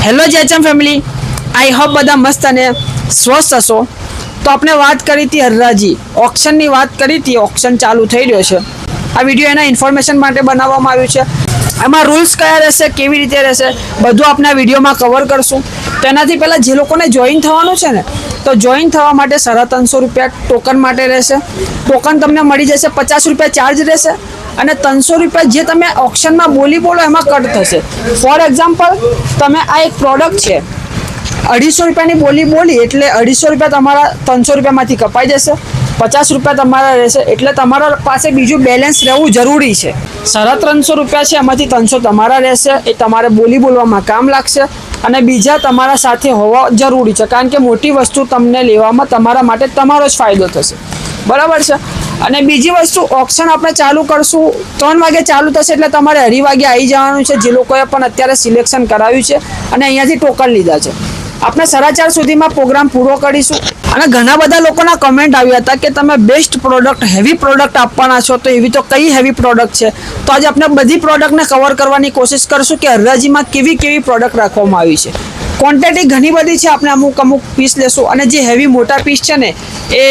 Hello જેચમ family, I hope બધા મસ્ત અને સ્વસ્થ હશો. તો આપણે વાત કરી હતી હરરાજી ઓક્શનની વાત કરી હતી. ઓક્શન ચાલુ થઈ રહ્યો છે. આ વિડીયો એના ઇન્ફોર્મેશન માટે બનાવવામાં આવ્યું છે. એમાં રૂલ્સ કયા રહેશે, કેવી રીતે રહેશે, બધું આપણે આ વિડીયોમાં કવર કરશું. તો એનાથી પહેલાં જે લોકોને જોઈન થવાનું છે ને, તો જોઈન થવા માટે 350 રૂપિયા ટોકન માટે રહેશે. ટોકન તમને મળી જશે, 50 રૂપિયા ચાર્જ રહેશે અને 300 રૂપિયા જે તમે ઓક્શનમાં બોલો એમાં કટ થશે. ફોર એક્ઝામ્પલ, તમે આ એક પ્રોડક્ટ છે, 250 રૂપિયાની બોલી એટલે 250 રૂપિયા તમારા 300 રૂપિયામાંથી કપાઈ જશે. 50 રૂપિયા તમારા રહેશે, એટલે તમારા પાસે બીજું બેલેન્સ રહેવું જરૂરી છે. 350 રૂપિયા છે, એમાંથી 300 તમારા રહેશે. એ તમારે બોલવામાં કામ લાગશે અને બીજા તમારા સાથે હોવા જરૂરી છે, કારણ કે મોટી વસ્તુ તમને લેવામાં તમારા માટે તમારો જ ફાયદો થશે. બરાબર છે. અને બીજી વસ્તુ, ઓક્શન આપણે ચાલુ કરશું 3 વાગે ચાલુ થશે, એટલે તમારે 2:30 વાગે આવી જવાનું છે. જે લોકોએ પણ અત્યારે સિલેક્શન કરાવ્યું છે અને અહીંયાથી ટોકન લીધા છે, આપણે 4:30 સુધીમાં પ્રોગ્રામ પૂરો કરીશું. અને ઘણા બધા લોકોના કમેન્ટ આવ્યા હતા કે તમે બેસ્ટ પ્રોડક્ટ, હેવી પ્રોડક્ટ આપવાના છો, તો એવી તો કઈ હેવી પ્રોડક્ટ છે? તો આજે આપણે બધી પ્રોડક્ટને કવર કરવાની કોશિશ કરશું કે હરરાજીમાં કેવી પ્રોડક્ટ રાખવામાં આવી છે. ક્વોન્ટિટી ઘણી બધી છે, આપણે અમુક પીસ લેશું અને જે હેવી મોટા પીસ છે ને એ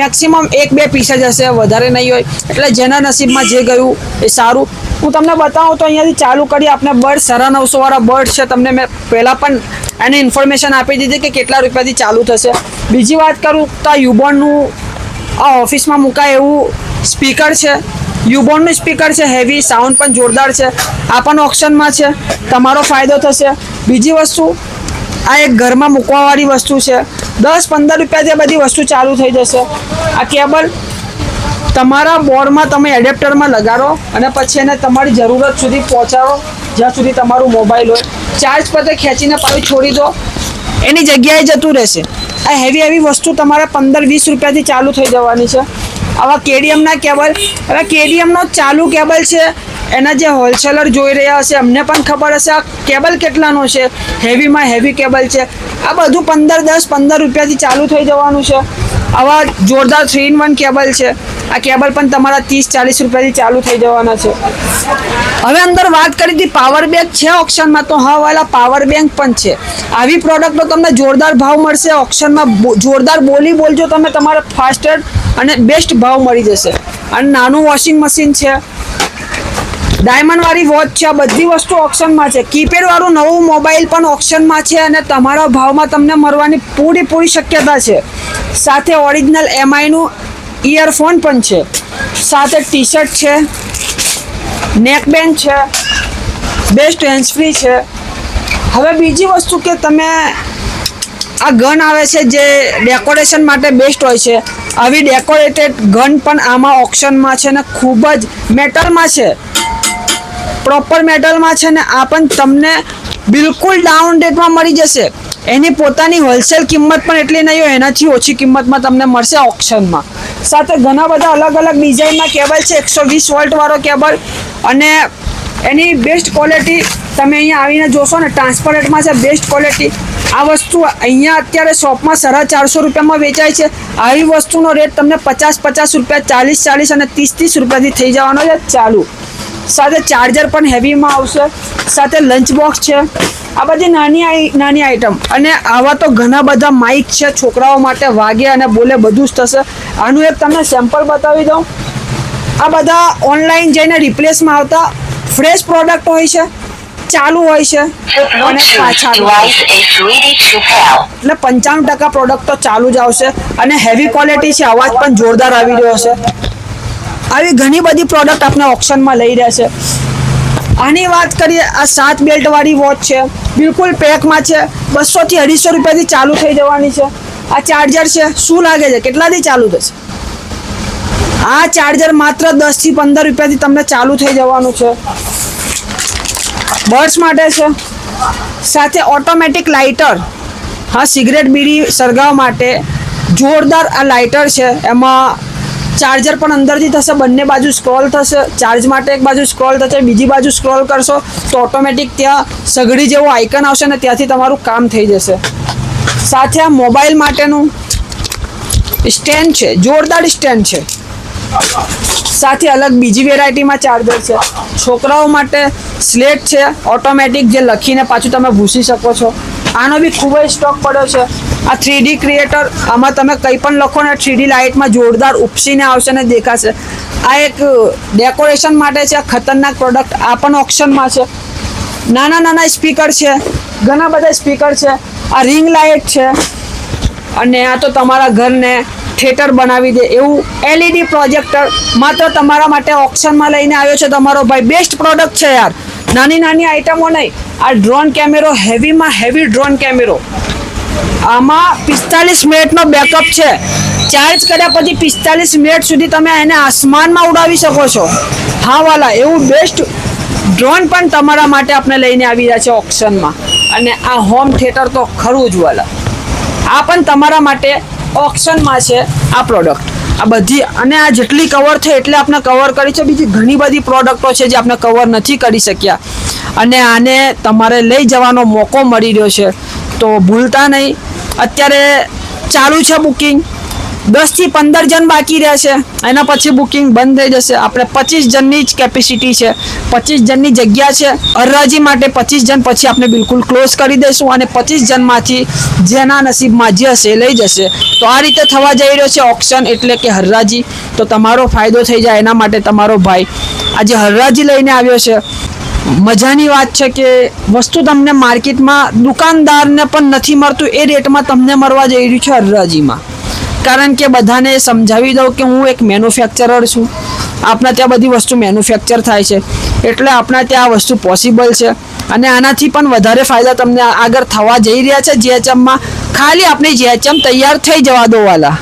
મેક્સિમમ 1-2 પીસ જ હશે, વધારે નહીં હોય. એટલે જેના નસીબમાં જે ગયું એ સારું. હું તમને બતાવું તો અહીંયાથી ચાલુ કરી. આપણે બર્ડ 950 વાળા બર્ડ છે, તમને મેં પહેલાં પણ એને ઇન્ફોર્મેશન આપી દીધી કે કેટલા રૂપિયાથી ચાલુ થશે. બીજી વાત કરું તો આ યુબોનનું આ ઓફિસમાં મુકાય એવું સ્પીકર છે. યુબોનનું સ્પીકર છે, હેવી સાઉન્ડ પણ જોરદાર છે. આ પણ ઓપ્શનમાં છે, તમારો ફાયદો થશે. બીજી વસ્તુ, આ એક ઘરમાં મૂકવાવાળી વસ્તુ છે. 10-15 રૂપિયાથી બધી વસ્તુ ચાલુ થઈ જશે. આ કેબલ તમારા બોર્ડમાં તમે એડેપ્ટરમાં લગાડો અને પછી એને તમારી જરૂરત સુધી પહોંચાડો, જ્યાં સુધી તમારું મોબાઈલ હોય. ચાર્જ પર ખેંચીને પાછું છોડી દો, એની જગ્યાએ જતું રહેશે. આ હેવી વસ્તુ તમારે 15-20 રૂપિયાથી ચાલુ થઈ જવાની છે. આવા કેડીએમના કેબલ, હવે કેડીએમનો ચાલુ કેબલ છે, એના જે હોલસેલર જોઈ રહ્યા હશે એમને પણ ખબર હશે આ કેબલ કેટલાનો છે. હેવીમાં હેવી કેબલ છે. આ બધું 10-15 રૂપિયાથી ચાલુ થઈ જવાનું છે. આવા જોરદાર 3-in-1 કેબલ છે. આ કેબલ પણ તમારા 30-40 રૂપિયાથી ચાલુ થઈ જવાના છે. હવે અંદર વાત કરી હતી પાવર બેંક છે ઓક્શનમાં, તો હા વાલા પાવર બેંક પણ છે. આવી પ્રોડક્ટનો તમને જોરદાર ભાવ મળશે. ઓક્શનમાં જોરદાર બોલજો તમે, તમારે ફાસ્ટેસ્ટ અને બેસ્ટ ભાવ મળી જશે. અને નાનું વોશિંગ મશીન છે, ડાયમંડવાળી વોચ છે, આ બધી વસ્તુ ઓક્શનમાં છે. કીપેડવાળું નવું મોબાઈલ પણ ઓક્શનમાં છે અને તમારા ભાવમાં તમને મળવાની પૂરી શક્યતા છે. સાથે ઓરિજિનલ MIનું ઇયરફોન પણ છે, સાથે ટી શર્ટ છે, નેકબેન્ડ છે, બેસ્ટ હેન્ડ્સ ફ્રી છે. હવે બીજી વસ્તુ કે તમે આ ગન આવે છે જે ડેકોરેશન માટે બેસ્ટ હોય છે, આવી ડેકોરેટેડ ગન પણ આમાં ઓક્શનમાં છે ને ખૂબ જ મેટલમાં છે, પ્રોપર મેટલમાં છે ને આ પણ તમને બિલકુલ ડાઉન રેટમાં મળી જશે. એની પોતાની હોલસેલ કિંમત પણ એટલી નહીં હોય, એનાથી ઓછી કિંમતમાં તમને મળશે ઓક્શનમાં. સાથે ઘણા બધા અલગ ડિઝાઇનના કેબલ છે. 120 વોલ્ટ વાળો કેબલ અને એની બેસ્ટ ક્વોલિટી તમે અહીંયા આવીને જોશો ને, ટ્રાન્સપરન્ટમાં છે, બેસ્ટ ક્વોલિટી. આ વસ્તુ અહીંયા અત્યારે શોપમાં 450 રૂપિયામાં વેચાય છે. આવી વસ્તુનો રેટ તમને 50 રૂપિયા, 40 અને 30 રૂપિયાથી થઈ જવાનો છે ચાલુ. સાથે ચાર્જર પણ હેવીમાં આવશે. સાથે લંચ બોક્સ છે. આ બધી નાની આઈટમ. અને આવા તો ઘણા બધા માઇક છે, છોકરાઓ માટે વાગે અને બોલે બધું જ થશે. આનું એક તમને સેમ્પલ બતાવી દઉં. આ બધા ઓનલાઈન જઈને રિપ્લેસમાં આવતા ફ્રેશ પ્રોડક્ટ હોય છે, ચાલુ હોય છે અને પાછા એટલે 95% પ્રોડક્ટ તો ચાલુ જ આવશે અને હેવી ક્વોલિટી છે. અવાજ પણ જોરદાર આવી રહ્યો છે. આવી ઘણી બધી પ્રોડક્ટ આપણે ઓક્શનમાં લઈ રહ્યા છે. આની વાત કરીએ, આ 7 બેલ્ટવાળી વોચ છે, બિલકુલ પેકમાં છે, 200-250 રૂપિયાથી ચાલુ થઈ જવાની છે. આ ચાર્જર છે, શું લાગે છે કેટલાથી ચાલુ થશે? આ ચાર્જર માત્ર 10-15 રૂપિયાથી તમને ચાલુ થઈ જવાનું છે. બર્ડ્સ માટે છે. સાથે ઓટોમેટિક લાઇટર, હા, સિગરેટ બીડી સળગાવવા માટે જોરદાર આ લાઇટર છે. એમાં ચાર્જર પણ અંદરથી થશે, બંને બાજુ સ્ક્રોલ થશે. ચાર્જ માટે એક બાજુ સ્ક્રોલ થશે, બીજી બાજુ સ્ક્રોલ કરશો તો ઓટોમેટિક ત્યાં સગડી જેવું આઇકન આવશે ને ત્યાંથી તમારું કામ થઈ જશે. સાથે આ મોબાઈલ માટેનું સ્ટેન્ડ છે, જોરદાર સ્ટેન્ડ છે. સાથે અલગ બીજી વેરાયટીમાં ચાર્જર છે. છોકરાઓ માટે સ્લેટ છે ઓટોમેટિક, જે લખીને પાછું તમે ભૂસી શકો છો. આનો બી ખૂબ જ સ્ટોક પડ્યો છે. આ 3D ક્રિએટર, આમાં તમે કંઈ પણ લખો ને 3D લાઇટમાં જોરદાર ઉપસીને આવશે ને દેખાશે. આ એક ડેકોરેશન માટે છે, ખતરનાક પ્રોડક્ટ. આ પણ ઓપ્શનમાં છે. નાના નાના સ્પીકર છે, ઘણા બધા સ્પીકર છે. આ રિંગ લાઇટ છે, અને આ તો તમારા ઘરને થિયેટર બનાવી દે એવું LED પ્રોજેક્ટર માત્ર તમારા માટે ઓપ્શનમાં લઈને આવ્યો છે તમારો ભાઈ. બેસ્ટ પ્રોડક્ટ છે યાર, નાની નાની આઇટમો નહીં. આ ડ્રોન કેમેરો, હેવીમાં હેવી ડ્રોન કેમેરો. આમાં 45 મિનિટનો બેકઅપ છે. ચાર્જ કર્યા પછી 45 મિનિટ સુધી તમે એને આસમાનમાં ઉડાવી શકો છો. હા વાલા, એવું બેસ્ટ ડ્રોન પણ તમારા માટે આપણે લઈને આવી રહ્યા છે ઓપ્શનમાં. અને આ હોમ થિયેટર તો ખરું જ વાલા, આ પણ તમારા માટે ઓપ્શનમાં છે આ પ્રોડક્ટ. આ બધી, અને આ જેટલી કવર થઈ એટલે આપણે કવર કરી છે. બીજી ઘણી બધી પ્રોડક્ટો છે જે આપણે કવર નથી કરી શક્યા, અને આને તમારે લઈ જવાનો મોકો મળી રહ્યો છે. તો ભૂલતા નહીં, અત્યારે ચાલુ છે બુકિંગ. 10 થી 15 જણ બાકી રહ્યા છે, એના પછી બુકિંગ બંધ થઈ જશે. આપણે 25 જણની જ કેપેસિટી છે, 25 જણની જગ્યા છે હરરાજી માટે. 25 જણ પછી આપણે બિલકુલ ક્લોઝ કરી દઈશું, અને 25 જણમાંથી જેના નસીબમાં જે હશે લઈ જશે. તો આ રીતે થવા જઈ રહ્યો છે ઓપ્શન, એટલે કે હરરાજી. તો તમારો ફાયદો થઈ જાય એના માટે તમારો ભાઈ આજે હરરાજી લઈને આવ્યો છે. મજાની વાત છે કે વસ્તુ તમને માર્કેટમાં દુકાનદારને પણ નથી મળતું એ રેટમાં તમને મળવા જઈ રહ્યું છે હરરાજીમાં. કારણ કે બધાને સમજાવી દઉં કે હું એક મેન્યુફેક્ચરર છું. આપણા ત્યાં બધી વસ્તુ મેન્યુફેક્ચર થાય છે, એટલે આપણા ત્યાં આ વસ્તુ પોસિબલ છે. અને આનાથી પણ વધારે ફાયદા તમને આગળ થવા જઈ રહ્યા છે GHMમાં. ખાલી આપણી GHM તૈયાર થઈ જવા દો વાલા.